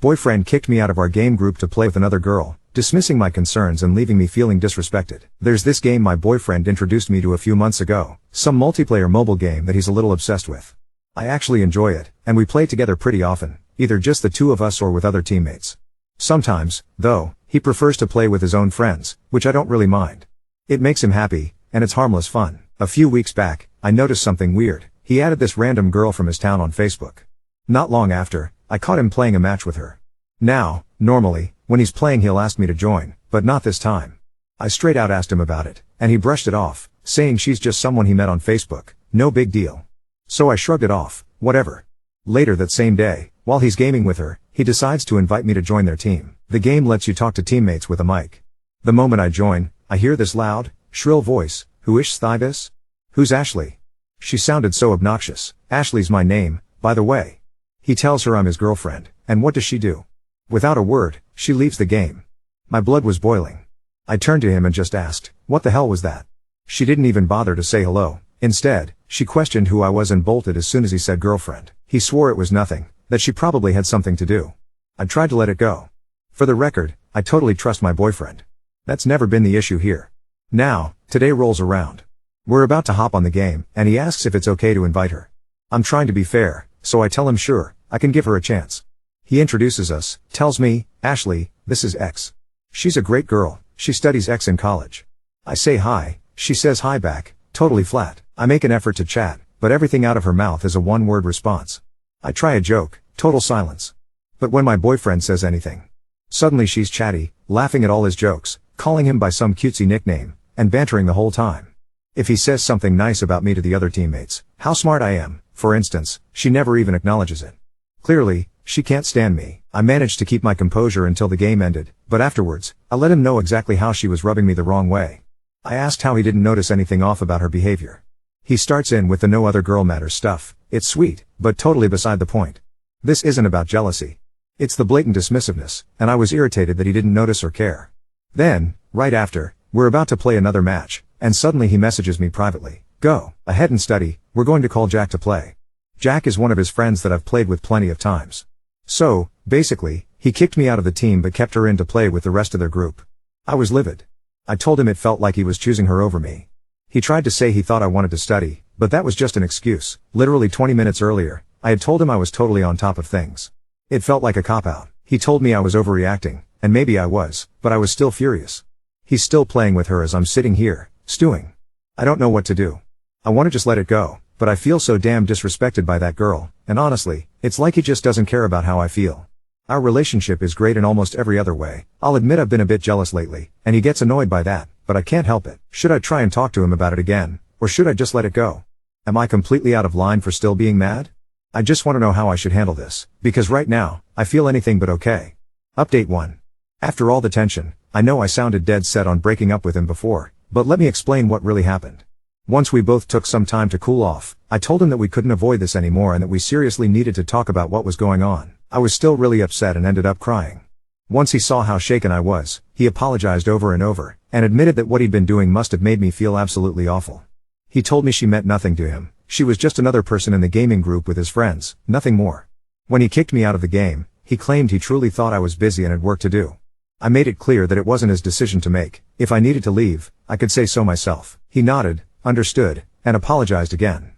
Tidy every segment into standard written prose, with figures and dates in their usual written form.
Boyfriend kicked me out of our game group to play with another girl, dismissing my concerns and leaving me feeling disrespected. There's this game my boyfriend introduced me to a few months ago, some multiplayer mobile game that he's a little obsessed with. I actually enjoy it, and we play together pretty often, either just the two of us or with other teammates. Sometimes, though, he prefers to play with his own friends, which I don't really mind. It makes him happy, and it's harmless fun. A few weeks back, I noticed something weird. He added this random girl from his town on Facebook. Not long after, I caught him playing a match with her. Now, normally, when he's playing he'll ask me to join, but not this time. I straight out asked him about it, and he brushed it off, saying she's just someone he met on Facebook, no big deal. So I shrugged it off, whatever. Later that same day, while he's gaming with her, he decides to invite me to join their team. The game lets you talk to teammates with a mic. The moment I join, I hear this loud, shrill voice, "Who ish thigh this? Who's Ashley?" She sounded so obnoxious. Ashley's my name, by the way. He tells her I'm his girlfriend, and what does she do? Without a word, she leaves the game. My blood was boiling. I turned to him and just asked, "What the hell was that?" She didn't even bother to say hello. Instead, she questioned who I was and bolted as soon as he said girlfriend. He swore it was nothing, that she probably had something to do. I tried to let it go. For the record, I totally trust my boyfriend. That's never been the issue here. Now, today rolls around. We're about to hop on the game, and he asks if it's okay to invite her. I'm trying to be fair, so I tell him sure, I can give her a chance. He introduces us, tells me, "Ashley, this is X. She's a great girl, she studies X in college." I say hi, she says hi back, totally flat. I make an effort to chat, but everything out of her mouth is a one-word response. I try a joke, total silence. But when my boyfriend says anything, suddenly she's chatty, laughing at all his jokes, calling him by some cutesy nickname, and bantering the whole time. If he says something nice about me to the other teammates, how smart I am, for instance, she never even acknowledges it. Clearly, she can't stand me. I managed to keep my composure until the game ended, but afterwards, I let him know exactly how she was rubbing me the wrong way. I asked how he didn't notice anything off about her behavior. He starts in with the no other girl matters stuff. It's sweet, but totally beside the point. This isn't about jealousy. It's the blatant dismissiveness, and I was irritated that he didn't notice or care. Then, right after, we're about to play another match, and suddenly he messages me privately. "Go ahead and study, we're going to call Jack to play." Jack is one of his friends that I've played with plenty of times. So, basically, he kicked me out of the team but kept her in to play with the rest of their group. I was livid. I told him it felt like he was choosing her over me. He tried to say he thought I wanted to study, but that was just an excuse. Literally 20 minutes earlier, I had told him I was totally on top of things. It felt like a cop-out. He told me I was overreacting, and maybe I was, but I was still furious. He's still playing with her as I'm sitting here, stewing. I don't know what to do. I want to just let it go, but I feel so damn disrespected by that girl, and honestly, it's like he just doesn't care about how I feel. Our relationship is great in almost every other way. I'll admit I've been a bit jealous lately, and he gets annoyed by that, but I can't help it. Should I try and talk to him about it again, or should I just let it go? Am I completely out of line for still being mad? I just want to know how I should handle this, because right now, I feel anything but okay. Update 1. After all the tension, I know I sounded dead set on breaking up with him before, but let me explain what really happened. Once we both took some time to cool off, I told him that we couldn't avoid this anymore and that we seriously needed to talk about what was going on. I was still really upset and ended up crying. Once he saw how shaken I was, he apologized over and over, and admitted that what he'd been doing must have made me feel absolutely awful. He told me she meant nothing to him. She was just another person in the gaming group with his friends, nothing more. When he kicked me out of the game, he claimed he truly thought I was busy and had work to do. I made it clear that it wasn't his decision to make. If I needed to leave, I could say so myself. He nodded, understood, and apologized again.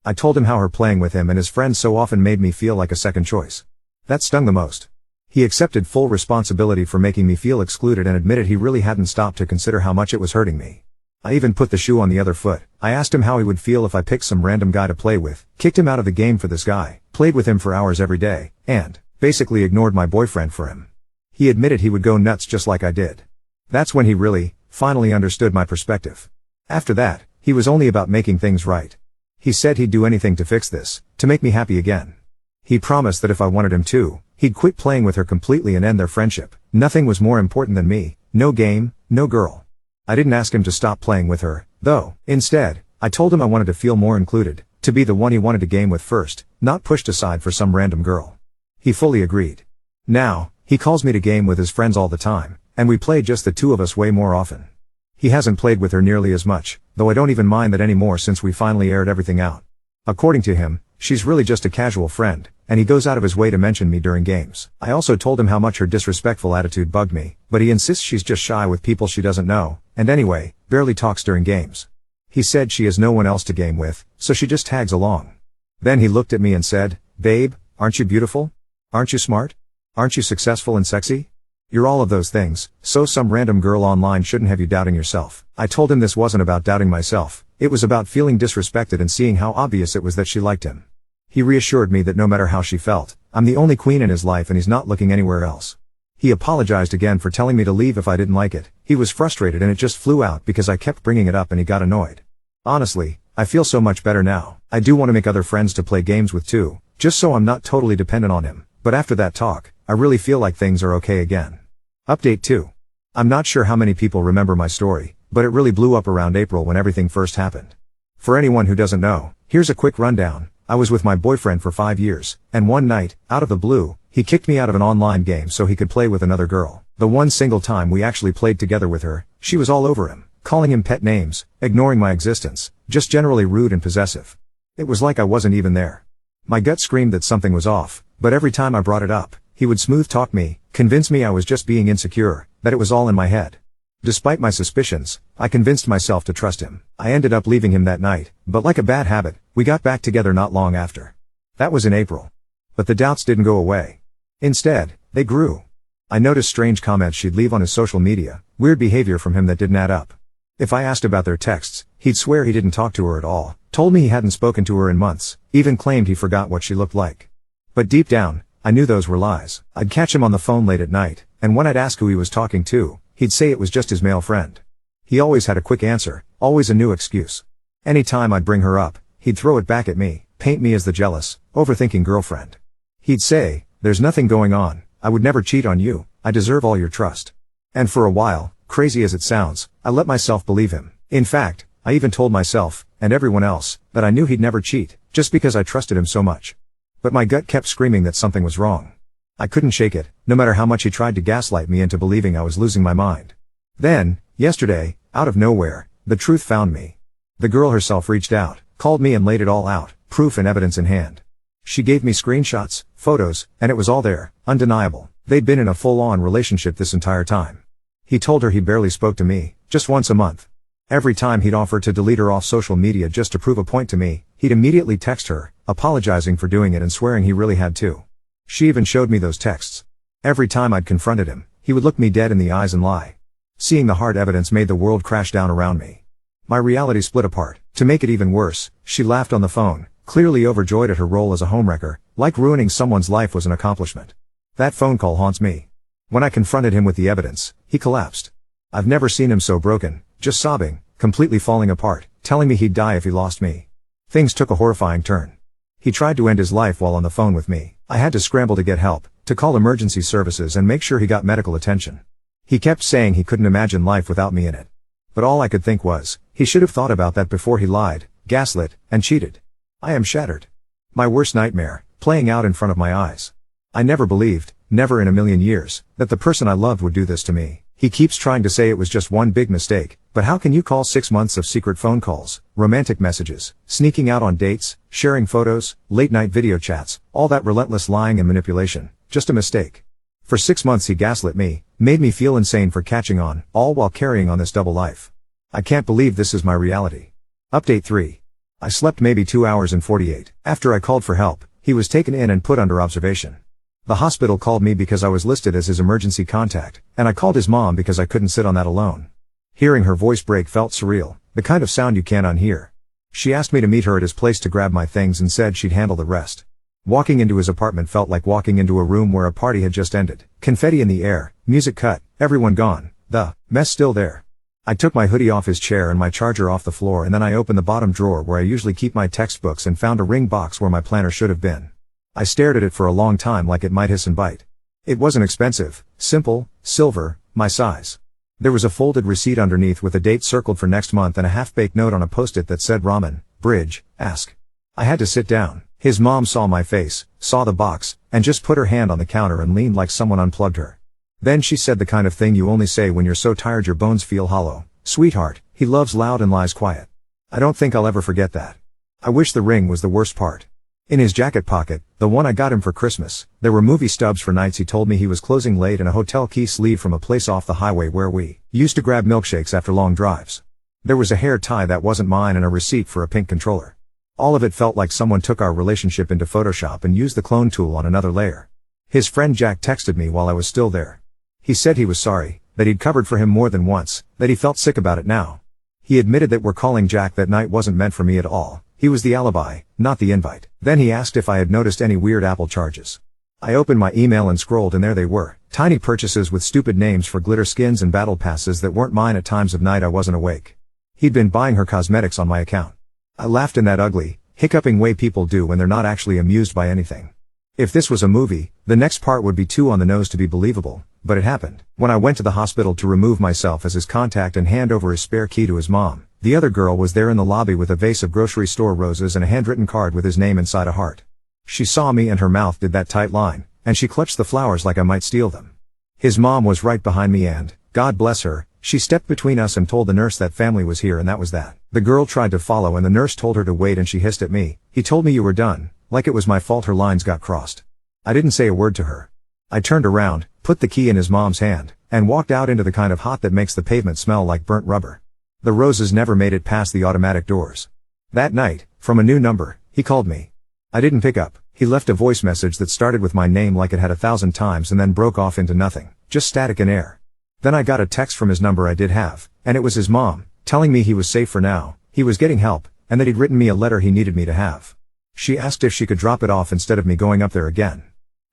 I told him how her playing with him and his friends so often made me feel like a second choice. That stung the most. He accepted full responsibility for making me feel excluded and admitted he really hadn't stopped to consider how much it was hurting me. I even put the shoe on the other foot. I asked him how he would feel if I picked some random guy to play with, kicked him out of the game for this guy, played with him for hours every day, and basically ignored my boyfriend for him. He admitted he would go nuts just like I did. That's when he really, finally understood my perspective. After that, he was only about making things right. He said he'd do anything to fix this, to make me happy again. He promised that if I wanted him to, he'd quit playing with her completely and end their friendship. Nothing was more important than me, no game, no girl. I didn't ask him to stop playing with her, though. Instead, I told him I wanted to feel more included, to be the one he wanted to game with first, not pushed aside for some random girl. He fully agreed. Now, he calls me to game with his friends all the time, and we play just the two of us way more often. He hasn't played with her nearly as much, though I don't even mind that anymore since we finally aired everything out. According to him, she's really just a casual friend, and he goes out of his way to mention me during games. I also told him how much her disrespectful attitude bugged me, but he insists she's just shy with people she doesn't know, and anyway, barely talks during games. He said she has no one else to game with, so she just tags along. Then he looked at me and said, "Babe, aren't you beautiful? Aren't you smart? Aren't you successful and sexy? You're all of those things, so some random girl online shouldn't have you doubting yourself." I told him this wasn't about doubting myself, it was about feeling disrespected and seeing how obvious it was that she liked him. He reassured me that no matter how she felt, I'm the only queen in his life and he's not looking anywhere else. He apologized again for telling me to leave if I didn't like it. He was frustrated and it just flew out because I kept bringing it up and he got annoyed. Honestly, I feel so much better now. I do want to make other friends to play games with too, just so I'm not totally dependent on him, but after that talk, I really feel like things are okay again. Update 2. I'm not sure how many people remember my story, but it really blew up around April when everything first happened. For anyone who doesn't know, here's a quick rundown. I was with my boyfriend for 5 years, and one night, out of the blue, he kicked me out of an online game so he could play with another girl. The one single time we actually played together with her, she was all over him, calling him pet names, ignoring my existence, just generally rude and possessive. It was like I wasn't even there. My gut screamed that something was off, but every time I brought it up, he would smooth talk me, convince me I was just being insecure, that it was all in my head. Despite my suspicions, I convinced myself to trust him. I ended up leaving him that night, but like a bad habit, we got back together not long after. That was in April. But the doubts didn't go away. Instead, they grew. I noticed strange comments she'd leave on his social media, weird behavior from him that didn't add up. If I asked about their texts, he'd swear he didn't talk to her at all, told me he hadn't spoken to her in months, even claimed he forgot what she looked like. But deep down, I knew those were lies. I'd catch him on the phone late at night, and when I'd ask who he was talking to, he'd say it was just his male friend. He always had a quick answer, always a new excuse. Any time I'd bring her up, he'd throw it back at me, paint me as the jealous, overthinking girlfriend. He'd say, "There's nothing going on, I would never cheat on you, I deserve all your trust." And for a while, crazy as it sounds, I let myself believe him. In fact, I even told myself, and everyone else, that I knew he'd never cheat, just because I trusted him so much. But my gut kept screaming that something was wrong. I couldn't shake it, no matter how much he tried to gaslight me into believing I was losing my mind. Then, yesterday, out of nowhere, the truth found me. The girl herself reached out, called me and laid it all out, proof and evidence in hand. She gave me screenshots, photos, and it was all there, undeniable. They'd been in a full-on relationship this entire time. He told her he barely spoke to me, just once a month. Every time he'd offer to delete her off social media just to prove a point to me, he'd immediately text her, apologizing for doing it and swearing he really had to. She even showed me those texts. Every time I'd confronted him, he would look me dead in the eyes and lie. Seeing the hard evidence made the world crash down around me. My reality split apart. To make it even worse, she laughed on the phone, clearly overjoyed at her role as a homewrecker, like ruining someone's life was an accomplishment. That phone call haunts me. When I confronted him with the evidence, he collapsed. I've never seen him so broken, just sobbing, completely falling apart, telling me he'd die if he lost me. Things took a horrifying turn. He tried to end his life while on the phone with me. I had to scramble to get help, to call emergency services and make sure he got medical attention. He kept saying he couldn't imagine life without me in it. But all I could think was, he should have thought about that before he lied, gaslit, and cheated. I am shattered. My worst nightmare, playing out in front of my eyes. I never believed, never in a million years, that the person I loved would do this to me. He keeps trying to say it was just one big mistake, but how can you call 6 months of secret phone calls, romantic messages, sneaking out on dates, sharing photos, late-night video chats, all that relentless lying and manipulation, just a mistake? For 6 months he gaslit me, made me feel insane for catching on, all while carrying on this double life. I can't believe this is my reality. Update 3. I slept maybe 2 hours and 48. After I called for help, he was taken in and put under observation. The hospital called me because I was listed as his emergency contact, and I called his mom because I couldn't sit on that alone. Hearing her voice break felt surreal, the kind of sound you can't unhear. She asked me to meet her at his place to grab my things and said she'd handle the rest. Walking into his apartment felt like walking into a room where a party had just ended. Confetti in the air, music cut, everyone gone, the mess still there. I took my hoodie off his chair and my charger off the floor, and then I opened the bottom drawer where I usually keep my textbooks and found a ring box where my planner should have been. I stared at it for a long time like it might hiss and bite. It wasn't expensive, simple, silver, my size. There was a folded receipt underneath with a date circled for next month and a half-baked note on a post-it that said ramen, bridge, ask. I had to sit down. His mom saw my face, saw the box, and just put her hand on the counter and leaned like someone unplugged her. Then she said the kind of thing you only say when you're so tired your bones feel hollow. Sweetheart, he loves loud and lies quiet. I don't think I'll ever forget that. I wish the ring was the worst part. In his jacket pocket, the one I got him for Christmas, there were movie stubs for nights he told me he was closing late and a hotel key sleeve from a place off the highway where we used to grab milkshakes after long drives. There was a hair tie that wasn't mine and a receipt for a pink controller. All of it felt like someone took our relationship into Photoshop and used the clone tool on another layer. His friend Jack texted me while I was still there. He said he was sorry, that he'd covered for him more than once, that he felt sick about it now. He admitted that we're calling Jack that night wasn't meant for me at all. He was the alibi, not the invite. Then he asked if I had noticed any weird Apple charges. I opened my email and scrolled and there they were. Tiny purchases with stupid names for glitter skins and battle passes that weren't mine at times of night I wasn't awake. He'd been buying her cosmetics on my account. I laughed in that ugly, hiccuping way people do when they're not actually amused by anything. If this was a movie, the next part would be too on the nose to be believable, but it happened. When I went to the hospital to remove myself as his contact and hand over his spare key to his mom, the other girl was there in the lobby with a vase of grocery store roses and a handwritten card with his name inside a heart. She saw me and her mouth did that tight line, and she clutched the flowers like I might steal them. His mom was right behind me and, God bless her, she stepped between us and told the nurse that family was here and that was that. The girl tried to follow and the nurse told her to wait and she hissed at me. He told me you were done, like it was my fault her lines got crossed. I didn't say a word to her. I turned around, put the key in his mom's hand, and walked out into the kind of hot that makes the pavement smell like burnt rubber. The roses never made it past the automatic doors. That night, from a new number, he called me. I didn't pick up. He left a voice message that started with my name like it had 1,000 times and then broke off into nothing, just static and air. Then I got a text from his number I did have, and it was his mom, telling me he was safe for now, he was getting help, and that he'd written me a letter he needed me to have. She asked if she could drop it off instead of me going up there again.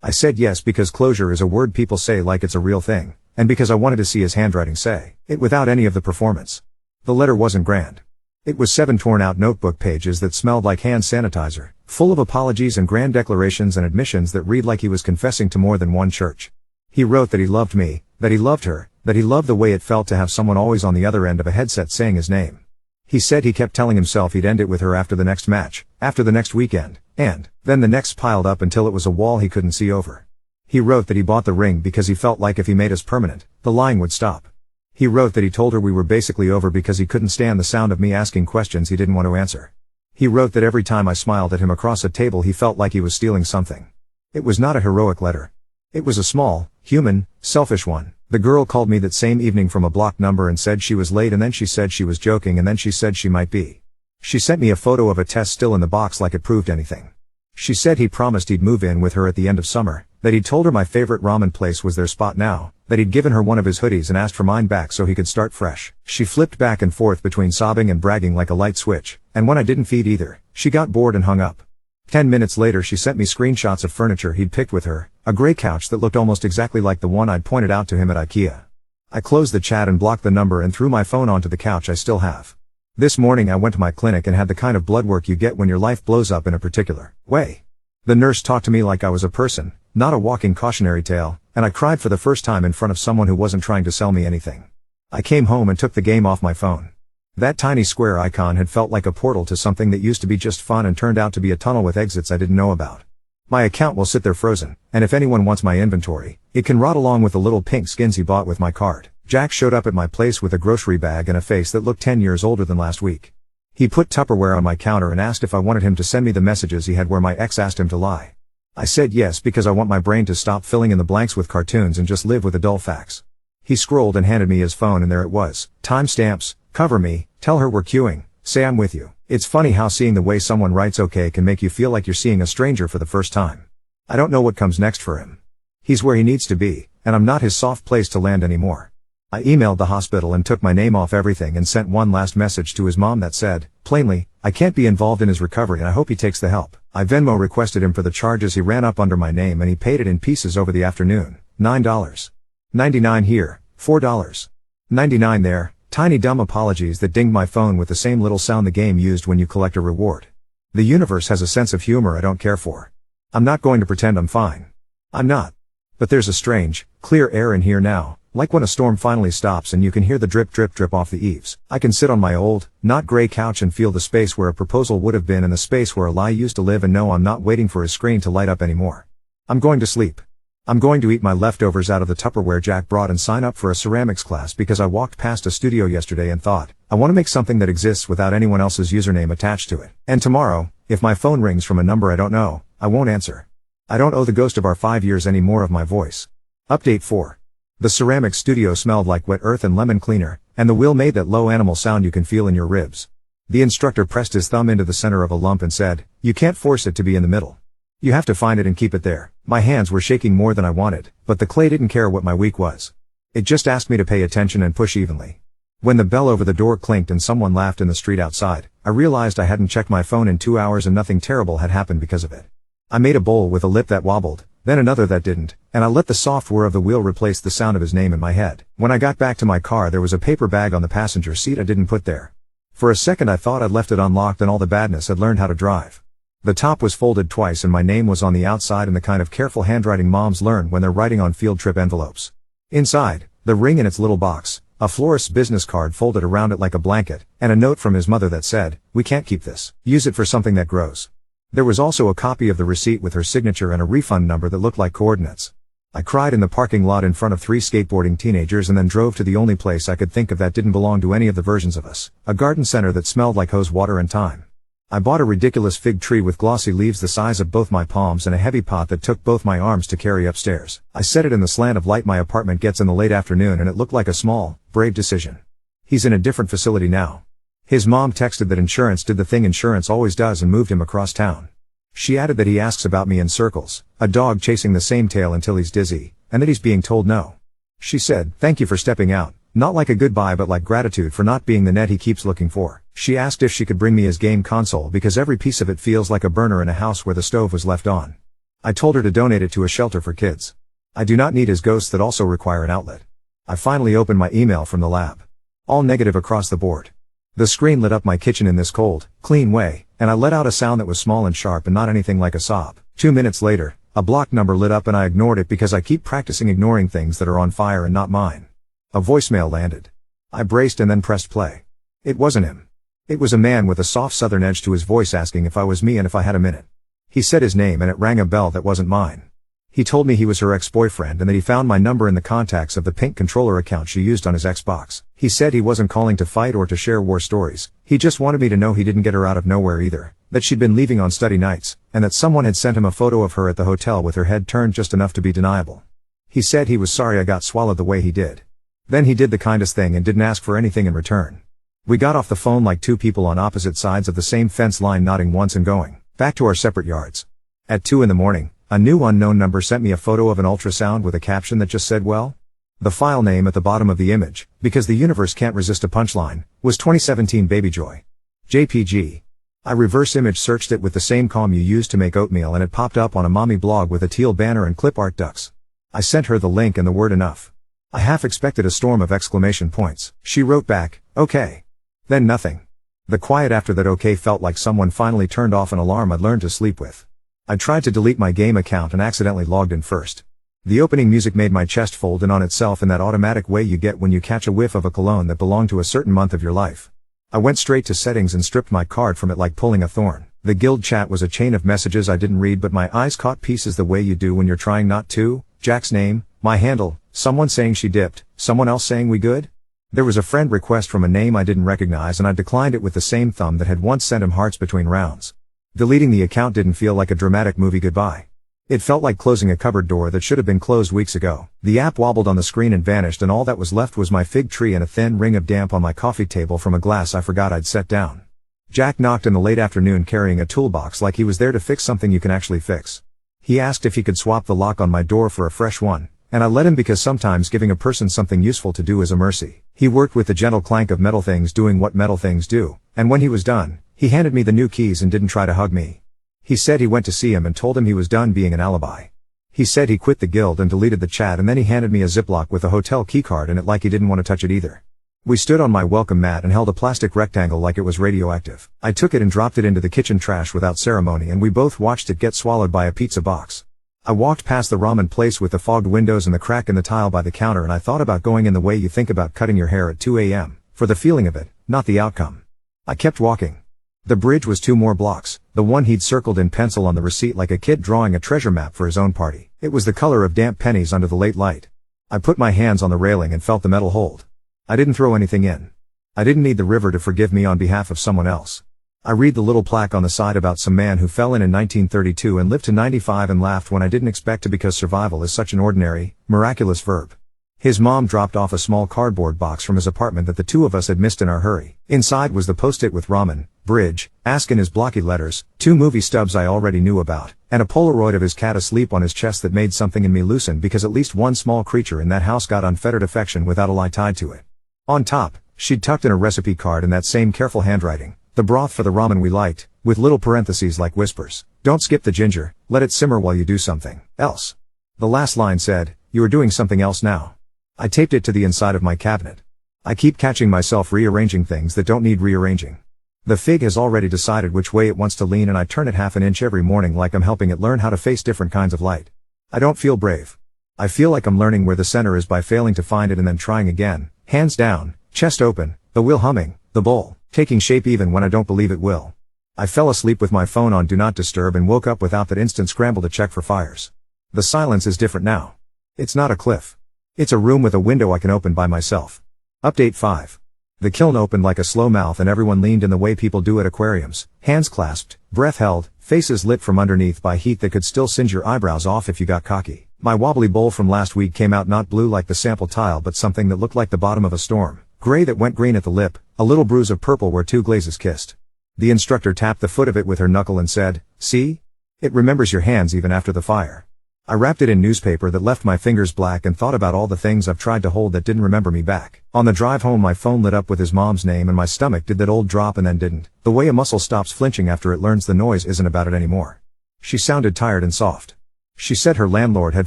I said yes because closure is a word people say like it's a real thing, and because I wanted to see his handwriting say it without any of the performance. The letter wasn't grand. It was 7 torn-out notebook pages that smelled like hand sanitizer, full of apologies and grand declarations and admissions that read like he was confessing to more than one church. He wrote that he loved me, that he loved her, that he loved the way it felt to have someone always on the other end of a headset saying his name. He said he kept telling himself he'd end it with her after the next match, after the next weekend, and then the next piled up until it was a wall he couldn't see over. He wrote that he bought the ring because he felt like if he made us permanent, the lying would stop. He wrote that he told her we were basically over because he couldn't stand the sound of me asking questions he didn't want to answer. He wrote that every time I smiled at him across a table he felt like he was stealing something. It was not a heroic letter. It was a small, human, selfish one. The girl called me that same evening from a blocked number and said she was late and then she said she was joking and then she said she might be. She sent me a photo of a test still in the box like it proved anything. She said he promised he'd move in with her at the end of summer, that he'd told her my favorite ramen place was their spot now, that he'd given her one of his hoodies and asked for mine back so he could start fresh. She flipped back and forth between sobbing and bragging like a light switch, and when I didn't feed either, she got bored and hung up. 10 minutes later she sent me screenshots of furniture he'd picked with her, a gray couch that looked almost exactly like the one I'd pointed out to him at IKEA. I closed the chat and blocked the number and threw my phone onto the couch I still have. This morning I went to my clinic and had the kind of blood work you get when your life blows up in a particular way. The nurse talked to me like I was a person, not a walking cautionary tale, and I cried for the first time in front of someone who wasn't trying to sell me anything. I came home and took the game off my phone. That tiny square icon had felt like a portal to something that used to be just fun and turned out to be a tunnel with exits I didn't know about. My account will sit there frozen, and if anyone wants my inventory, it can rot along with the little pink skins he bought with my card. Jack showed up at my place with a grocery bag and a face that looked 10 years older than last week. He put Tupperware on my counter and asked if I wanted him to send me the messages he had where my ex asked him to lie. I said yes because I want my brain to stop filling in the blanks with cartoons and just live with the dull facts. He scrolled and handed me his phone and there it was. Timestamps, cover me, tell her we're queuing, say I'm with you. It's funny how seeing the way someone writes okay can make you feel like you're seeing a stranger for the first time. I don't know what comes next for him. He's where he needs to be, and I'm not his soft place to land anymore. I emailed the hospital and took my name off everything and sent one last message to his mom that said, plainly, I can't be involved in his recovery and I hope he takes the help. I Venmo requested him for the charges he ran up under my name and he paid it in pieces over the afternoon. $9.99 here, $4.99 there, tiny dumb apologies that dinged my phone with the same little sound the game used when you collect a reward. The universe has a sense of humor I don't care for. I'm not going to pretend I'm fine. I'm not. But there's a strange, clear air in here now. Like when a storm finally stops and you can hear the drip drip drip off the eaves. I can sit on my old, not gray couch and feel the space where a proposal would have been and the space where a lie used to live and know I'm not waiting for his screen to light up anymore. I'm going to sleep. I'm going to eat my leftovers out of the Tupperware Jack brought and sign up for a ceramics class because I walked past a studio yesterday and thought, I want to make something that exists without anyone else's username attached to it. And tomorrow, if my phone rings from a number I don't know, I won't answer. I don't owe the ghost of our 5 years any more of my voice. Update 4. The ceramics studio smelled like wet earth and lemon cleaner, and the wheel made that low animal sound you can feel in your ribs. The instructor pressed his thumb into the center of a lump and said, you can't force it to be in the middle. You have to find it and keep it there. My hands were shaking more than I wanted, but the clay didn't care what my week was. It just asked me to pay attention and push evenly. When the bell over the door clinked and someone laughed in the street outside, I realized I hadn't checked my phone in 2 hours and nothing terrible had happened because of it. I made a bowl with a lip that wobbled, then another that didn't, and I let the soft whir of the wheel replace the sound of his name in my head. When I got back to my car there was a paper bag on the passenger seat I didn't put there. For a second I thought I'd left it unlocked and all the badness had learned how to drive. The top was folded twice and my name was on the outside in the kind of careful handwriting moms learn when they're writing on field trip envelopes. Inside, the ring in its little box, a florist's business card folded around it like a blanket, and a note from his mother that said, we can't keep this. Use it for something that grows. There was also a copy of the receipt with her signature and a refund number that looked like coordinates. I cried in the parking lot in front of 3 skateboarding teenagers and then drove to the only place I could think of that didn't belong to any of the versions of us, a garden center that smelled like hose water and thyme. I bought a ridiculous fig tree with glossy leaves the size of both my palms and a heavy pot that took both my arms to carry upstairs. I set it in the slant of light my apartment gets in the late afternoon and it looked like a small, brave decision. He's in a different facility now. His mom texted that insurance did the thing insurance always does and moved him across town. She added that he asks about me in circles, a dog chasing the same tail until he's dizzy, and that he's being told no. She said, thank you for stepping out, not like a goodbye but like gratitude for not being the net he keeps looking for. She asked if she could bring me his game console because every piece of it feels like a burner in a house where the stove was left on. I told her to donate it to a shelter for kids. I do not need his ghosts that also require an outlet. I finally opened my email from the lab. All negative across the board. The screen lit up my kitchen in this cold, clean way, and I let out a sound that was small and sharp and not anything like a sob. 2 minutes later, a block number lit up and I ignored it because I keep practicing ignoring things that are on fire and not mine. A voicemail landed. I braced and then pressed play. It wasn't him. It was a man with a soft southern edge to his voice asking if I was me and if I had a minute. He said his name and it rang a bell that wasn't mine. He told me he was her ex-boyfriend and that he found my number in the contacts of the pink controller account she used on his Xbox. He said he wasn't calling to fight or to share war stories, he just wanted me to know he didn't get her out of nowhere either, that she'd been leaving on study nights, and that someone had sent him a photo of her at the hotel with her head turned just enough to be deniable. He said he was sorry I got swallowed the way he did. Then he did the kindest thing and didn't ask for anything in return. We got off the phone like two people on opposite sides of the same fence line nodding once and going back to our separate yards. At 2 a.m, a new unknown number sent me a photo of an ultrasound with a caption that just said well. The file name at the bottom of the image, because the universe can't resist a punchline, was 2017 Babyjoy. JPG. I reverse image searched it with the same comb you use to make oatmeal and it popped up on a mommy blog with a teal banner and clip art ducks. I sent her the link and the word enough. I half expected a storm of exclamation points. She wrote back, okay. Then nothing. The quiet after that okay felt like someone finally turned off an alarm I'd learned to sleep with. I tried to delete my game account and accidentally logged in first. The opening music made my chest fold in on itself in that automatic way you get when you catch a whiff of a cologne that belonged to a certain month of your life. I went straight to settings and stripped my card from it like pulling a thorn. The guild chat was a chain of messages I didn't read but my eyes caught pieces the way you do when you're trying not to. Jack's name, my handle, someone saying she dipped, someone else saying we good? There was a friend request from a name I didn't recognize and I declined it with the same thumb that had once sent him hearts between rounds. Deleting the account didn't feel like a dramatic movie goodbye. It felt like closing a cupboard door that should have been closed weeks ago. The app wobbled on the screen and vanished and all that was left was my fig tree and a thin ring of damp on my coffee table from a glass I forgot I'd set down. Jack knocked in the late afternoon carrying a toolbox like he was there to fix something you can actually fix. He asked if he could swap the lock on my door for a fresh one, and I let him because sometimes giving a person something useful to do is a mercy. He worked with the gentle clank of metal things doing what metal things do, and when he was done, he handed me the new keys and didn't try to hug me. He said he went to see him and told him he was done being an alibi. He said he quit the guild and deleted the chat and then he handed me a Ziploc with a hotel keycard in it like he didn't want to touch it either. We stood on my welcome mat and held a plastic rectangle like it was radioactive. I took it and dropped it into the kitchen trash without ceremony and we both watched it get swallowed by a pizza box. I walked past the ramen place with the fogged windows and the crack in the tile by the counter and I thought about going in the way you think about cutting your hair at 2 a.m, for the feeling of it, not the outcome. I kept walking. The bridge was 2 more blocks, the one he'd circled in pencil on the receipt like a kid drawing a treasure map for his own party. It was the color of damp pennies under the late light. I put my hands on the railing and felt the metal hold. I didn't throw anything in. I didn't need the river to forgive me on behalf of someone else. I read the little plaque on the side about some man who fell in 1932 and lived to 95 and laughed when I didn't expect to because survival is such an ordinary, miraculous verb. His mom dropped off a small cardboard box from his apartment that the 2 of us had missed in our hurry. Inside was the post-it with ramen, bridge, ask in his blocky letters, 2 movie stubs I already knew about, and a Polaroid of his cat asleep on his chest that made something in me loosen because at least one small creature in that house got unfettered affection without a lie tied to it. On top, she'd tucked in a recipe card in that same careful handwriting. The broth for the ramen we liked, with little parentheses like whispers. Don't skip the ginger, let it simmer while you do something else. The last line said, you are doing something else now. I taped it to the inside of my cabinet. I keep catching myself rearranging things that don't need rearranging. The fig has already decided which way it wants to lean and I turn it half an inch every morning like I'm helping it learn how to face different kinds of light. I don't feel brave. I feel like I'm learning where the center is by failing to find it and then trying again, hands down, chest open, the wheel humming, the bowl taking shape even when I don't believe it will. I fell asleep with my phone on Do Not Disturb and woke up without that instant scramble to check for fires. The silence is different now. It's not a cliff. It's a room with a window I can open by myself. Update 5. The kiln opened like a slow mouth and everyone leaned in the way people do at aquariums, hands clasped, breath held, faces lit from underneath by heat that could still singe your eyebrows off if you got cocky. My wobbly bowl from last week came out not blue like the sample tile but something that looked like the bottom of a storm. Gray that went green at the lip, a little bruise of purple where 2 glazes kissed. The instructor tapped the foot of it with her knuckle and said, see? It remembers your hands even after the fire. I wrapped it in newspaper that left my fingers black and thought about all the things I've tried to hold that didn't remember me back. On the drive home my phone lit up with his mom's name and my stomach did that old drop and then didn't. The way a muscle stops flinching after it learns the noise isn't about it anymore. She sounded tired and soft. She said her landlord had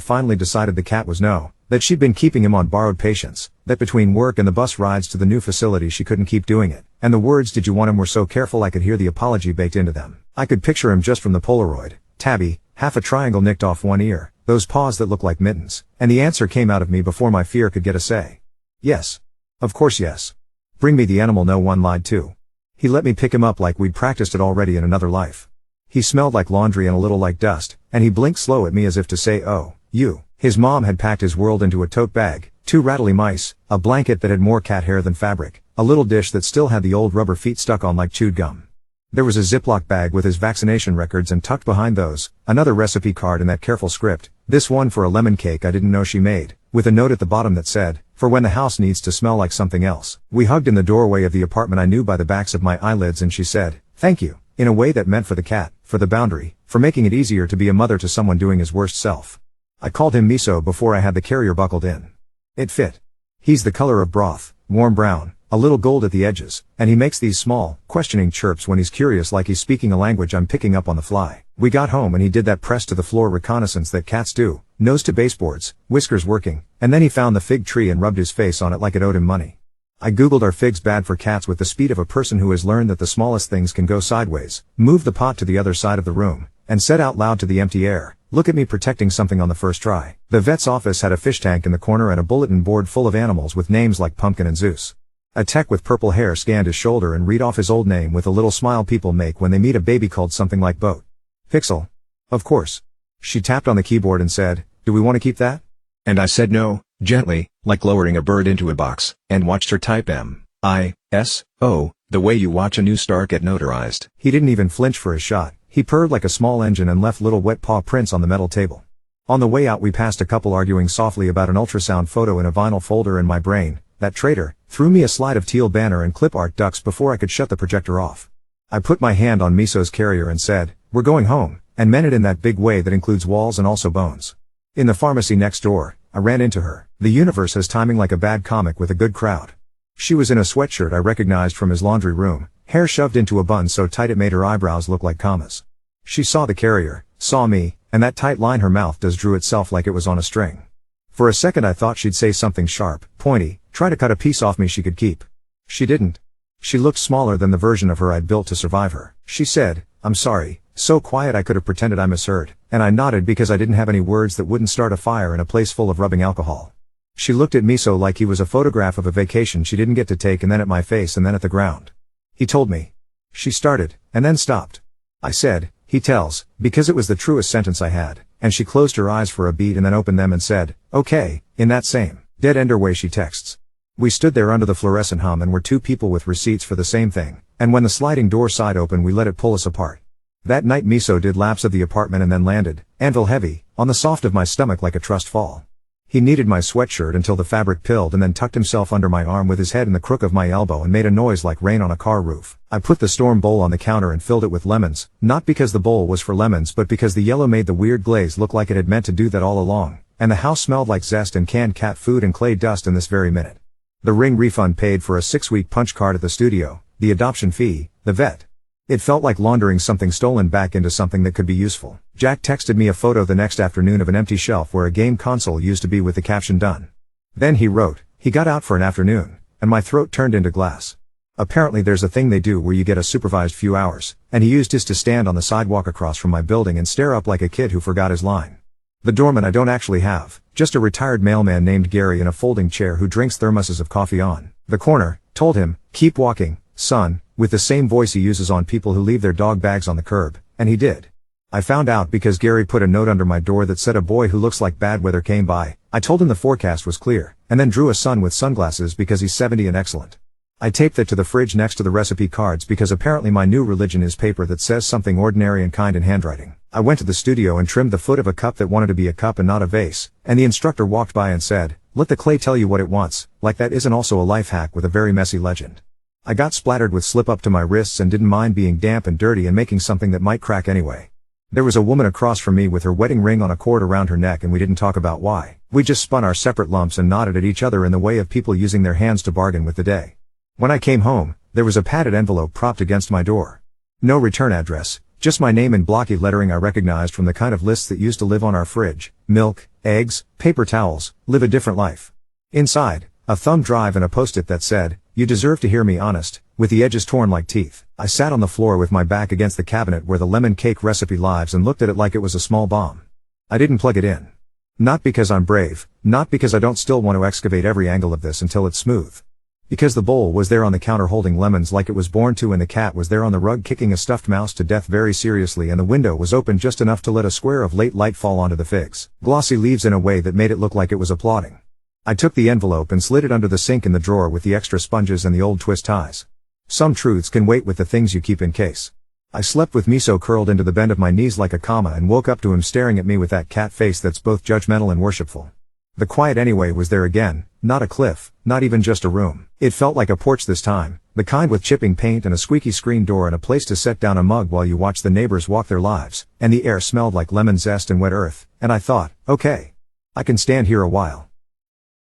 finally decided the cat was no, that she'd been keeping him on borrowed patience, that between work and the bus rides to the new facility she couldn't keep doing it, and the words did you want him were so careful I could hear the apology baked into them. I could picture him just from the Polaroid, tabby, half a triangle nicked off one ear, those paws that look like mittens, and the answer came out of me before my fear could get a say. Yes. Of course yes. Bring me the animal no one lied to. He let me pick him up like we'd practiced it already in another life. He smelled like laundry and a little like dust, and he blinked slow at me as if to say oh, you. His mom had packed his world into a tote bag, 2 rattly mice, a blanket that had more cat hair than fabric, a little dish that still had the old rubber feet stuck on like chewed gum. There was a Ziploc bag with his vaccination records and tucked behind those, another recipe card in that careful script, this one for a lemon cake I didn't know she made, with a note at the bottom that said, for when the house needs to smell like something else. We hugged in the doorway of the apartment I knew by the backs of my eyelids and she said, thank you, in a way that meant for the cat, for the boundary, for making it easier to be a mother to someone doing his worst self. I called him Miso before I had the carrier buckled in. It fit. He's the color of broth, warm brown, a little gold at the edges, and he makes these small, questioning chirps when he's curious like he's speaking a language I'm picking up on the fly. We got home and he did that press to the floor reconnaissance that cats do, nose to baseboards, whiskers working, and then he found the fig tree and rubbed his face on it like it owed him money. I googled are figs bad for cats with the speed of a person who has learned that the smallest things can go sideways, moved the pot to the other side of the room, and said out loud to the empty air, look at me protecting something on the first try. The vet's office had a fish tank in the corner and a bulletin board full of animals with names like Pumpkin and Zeus. A tech with purple hair scanned his shoulder and read off his old name with a little smile people make when they meet a baby called something like Boat. Pixel. Of course. She tapped on the keyboard and said, do we want to keep that? And I said no, gently, like lowering a bird into a box, and watched her type M-I-S-O, the way you watch a new star get notarized. He didn't even flinch for his shot. He purred like a small engine and left little wet paw prints on the metal table. On the way out we passed a couple arguing softly about an ultrasound photo in a vinyl folder and my brain, that traitor, threw me a slide of teal banner and clip art ducks before I could shut the projector off. I put my hand on Miso's carrier and said, we're going home, and meant it in that big way that includes walls and also bones. In the pharmacy next door, I ran into her. The universe has timing like a bad comic with a good crowd. She was in a sweatshirt I recognized from his laundry room, hair shoved into a bun so tight it made her eyebrows look like commas. She saw the carrier, saw me, and that tight line her mouth does drew itself like it was on a string. For a second I thought she'd say something sharp, pointy, try to cut a piece off me she could keep. She didn't. She looked smaller than the version of her I'd built to survive her. She said, I'm sorry, so quiet I could have pretended I misheard, and I nodded because I didn't have any words that wouldn't start a fire in a place full of rubbing alcohol. She looked at Miso like he was a photograph of a vacation she didn't get to take and then at my face and then at the ground. He told me. She started, and then stopped. I said, he tells, because it was the truest sentence I had, and she closed her eyes for a beat and then opened them and said, okay, in that same, dead-ender way she texts. We stood there under the fluorescent hum and were two people with receipts for the same thing, and when the sliding door side opened we let it pull us apart. That night Miso did laps of the apartment and then landed, anvil heavy, on the soft of my stomach like a trust fall. He kneaded my sweatshirt until the fabric pilled and then tucked himself under my arm with his head in the crook of my elbow and made a noise like rain on a car roof. I put the storm bowl on the counter and filled it with lemons, not because the bowl was for lemons but because the yellow made the weird glaze look like it had meant to do that all along, and the house smelled like zest and canned cat food and clay dust in this very minute. The ring refund paid for a 6-week punch card at the studio, the adoption fee, the vet. It felt like laundering something stolen back into something that could be useful. Jack texted me a photo the next afternoon of an empty shelf where a game console used to be with the caption done. Then he wrote, he got out for an afternoon, and my throat turned into glass. Apparently there's a thing they do where you get a supervised few hours, and he used his to stand on the sidewalk across from my building and stare up like a kid who forgot his line. The doorman I don't actually have, just a retired mailman named Gary in a folding chair who drinks thermoses of coffee on the corner, told him, keep walking, son, with the same voice he uses on people who leave their dog bags on the curb, and he did. I found out because Gary put a note under my door that said a boy who looks like bad weather came by. I told him the forecast was clear, and then drew a son with sunglasses because he's 70 and excellent. I taped that to the fridge next to the recipe cards because apparently my new religion is paper that says something ordinary and kind in handwriting. I went to the studio and trimmed the foot of a cup that wanted to be a cup and not a vase, and the instructor walked by and said, let the clay tell you what it wants, like that isn't also a life hack with a very messy legend. I got splattered with slip up to my wrists and didn't mind being damp and dirty and making something that might crack anyway. There was a woman across from me with her wedding ring on a cord around her neck and we didn't talk about why. We just spun our separate lumps and nodded at each other in the way of people using their hands to bargain with the day. When I came home, there was a padded envelope propped against my door. No return address, just my name in blocky lettering I recognized from the kind of lists that used to live on our fridge: milk, eggs, paper towels, live a different life. Inside, a thumb drive and a post-it that said, you deserve to hear me honest, with the edges torn like teeth. I sat on the floor with my back against the cabinet where the lemon cake recipe lives and looked at it like it was a small bomb. I didn't plug it in. Not because I'm brave, not because I don't still want to excavate every angle of this until it's smooth. Because the bowl was there on the counter holding lemons like it was born to, and the cat was there on the rug kicking a stuffed mouse to death very seriously, and the window was open just enough to let a square of late light fall onto the figs, glossy leaves in a way that made it look like it was applauding. I took the envelope and slid it under the sink in the drawer with the extra sponges and the old twist ties. Some truths can wait with the things you keep in case. I slept with Miso curled into the bend of my knees like a comma and woke up to him staring at me with that cat face that's both judgmental and worshipful. The quiet anyway was there again, not a cliff, not even just a room. It felt like a porch this time, the kind with chipping paint and a squeaky screen door and a place to set down a mug while you watch the neighbors walk their lives, and the air smelled like lemon zest and wet earth, and I thought, okay, I can stand here a while.